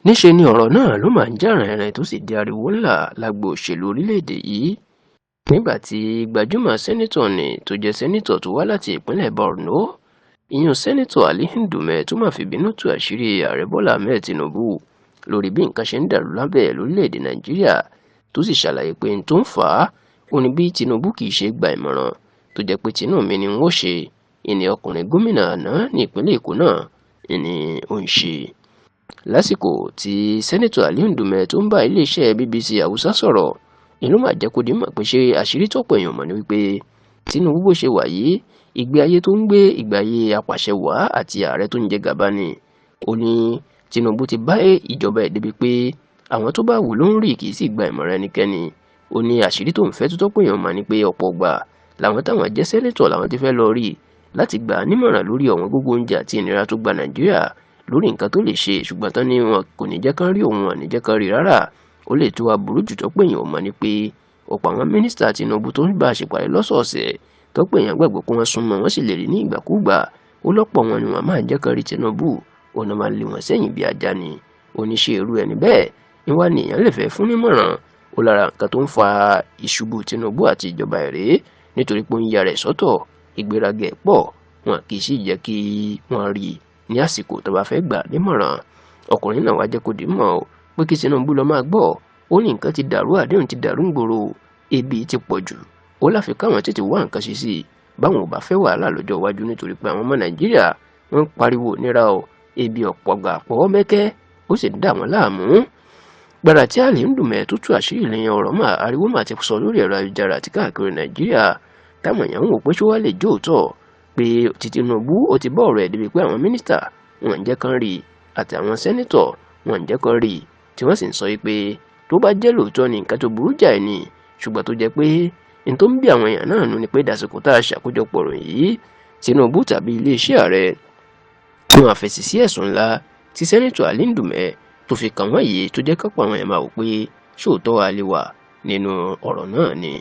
níṣe ni ọ̀rọ̀ náà ló máa ń jà rìnrìn tó sì di ariwo ńlá lágbo òṣèlú orílẹ̀-èdè yìí nígbà tí gbajúmọ̀ sẹ́nítọ̀ ni tó jẹ́ sẹ́nítọ̀ tó wá láti ìpínlẹ̀ Borno ìyún sẹ́nítọ̀ Ali Ndume tó máa fi bínú tú àṣírí ààrẹ Bọ́lá Ahmed Tinubu lórí bí nǹkan ṣe ń dàrú lábẹ́ lórílẹ̀-èdè Nàìjíríà tó sì ṣàlàyé pé n tó ń fà á ó ní bí Tinubu kì í ṣe gba ìmọ̀ràn tó jẹ́ pé tinú mi ni wọ́n ṣe ìní ọkùnrin gómìnà àná ní ìpínlẹ̀ Èkó náà ìní ó ń ṣe. Lásìkò tí sẹ́nítọ̀ Ali Ndume tó ń bá iléeṣẹ́ BBC Hausa sọ̀rọ̀ ìlú máa jẹ́ kó di mọ̀ pé ṣé àṣírí tọ́pọ̀ èèyàn mọ̀ ni wípé Tinubu bó ṣe wà yìí ìgbé ayé tó ń gbé ìgbé ayé apàṣẹwàá àti ààrẹ tó ń jẹ gàba ni. Ó ní Tinubu ti bá ìjọba ẹ̀ débi pé àwọn tó bá wù ló ń rí kì í sì gba ìmọ̀ràn ẹnikẹ́ni. Ó ní àṣírí tó ń fẹ́ tó tọ́pọ̀ èèyàn mọ̀ ni pé ọ̀pọ̀ gbà làwọn táwọn jẹ́ sẹ́nítọ̀ làwọn ti fẹ́ lọ rí láti gbà nímọ̀ràn lórí ọ̀wọ́n gógó oúnjẹ àti ìnira tó gba Nàìjíríà lórí nǹkan tó lè ṣe ṣùgbọ́n tán ni wọn kò ní jẹ́ kán rí òun wọn ní jẹ́ kán rí rárá. Ó lè tó aburú jù tọ́pọ̀ èèyàn mọ̀ ni pé ọ̀pọ̀ àwọn mínísítà Tinubu tó ń bá a ṣèpàdé lọ́sọ̀ọ̀sẹ̀ tọ́pọ̀ èèyàn gbàgbọ́ pé wọ́n súnmọ́ wọ́n sì lè rí ní ìgbàkúgbà ó lọ́pọ̀ wọn ni wọ́n máa jẹ́ kán rí Tinubu ọ̀nà máa lé wọn sẹ́yìn bí ajá ni. Oníṣẹ́ irú ẹni bẹ́ẹ̀ ni wá ní èèyàn lè fẹ́ fún nímọ̀ràn ó lára nǹkan tó ń fa ìṣubú Tinubu àti ìjọba ẹ̀rẹ́ nítorí pé ó ń ya rẹ̀ sọ́tọ̀ ìgbéraga ẹ̀ pọ̀ wọn kì í sì jẹ́ kí wọ́n rí ní àsìkò tó bá fẹ́ gbà nímọ̀ràn. Ọkùnrin náà wá jẹ́ kó dì mọ̀ ọ́ pé kí Tinubu lọ máa gbọ́ ó ní nǹkan ti dàrú àdéhùn ti dàrú ńgboro ebi ti pọ̀ jù ó láfi káwọn tètè wá nǹkan ṣe sí i báwọn ò bá fẹ́ wàhálà lọ́jọ́ iwájú nítorí pé àwọn ọmọ Nàìjíríà wọ́n ń pariwo nira o ebi ọ̀pọ̀ gbà pọ̀wọ́ mẹ́kẹ́ ó sì ń dà wọ́n láàmú. Gbàrà tí Ali Ndume tó tú àṣírí ìlẹ̀yìn ọ̀rọ̀ mà ariwo mà ti sọ lórí ẹ̀rọ ayélujára àti káàkiri Nàìjíríà táwọn èèyàn ń wò pé ṣó wá lè jó òótọ́ pé ti Tinubu ó ti bọ́ ọ̀rọ̀ ẹ̀ débi pé àwọn mínísítà wọn ń jẹ́ kán rí àti àwọn sẹ́nítọ̀ wọn ń jẹ́ kán rí tí wọ́n sì ń sọ pé tó bá jẹ́ lóòótọ́ ni nǹkan tó burú jáì ni ṣùgbọ́n tó jẹ́ pé n tó ń bí àwọn èèyàn náà nù ni pé dàsìkò tá a ṣàkójọpọ̀ ròyìn yìí Tinubu tàbí iléeṣẹ́ ààrẹ tí wọ́n fèsì sí ẹ̀sùn ńlá tí sẹ́nítọ̀ Ali Ndume tó fi kàn wọ́n yìí tó jẹ́ kápọ̀ àwọn èèyàn máa wò pé ṣóòótọ́ wa lè wà nínú ọ̀rọ̀ náà ni.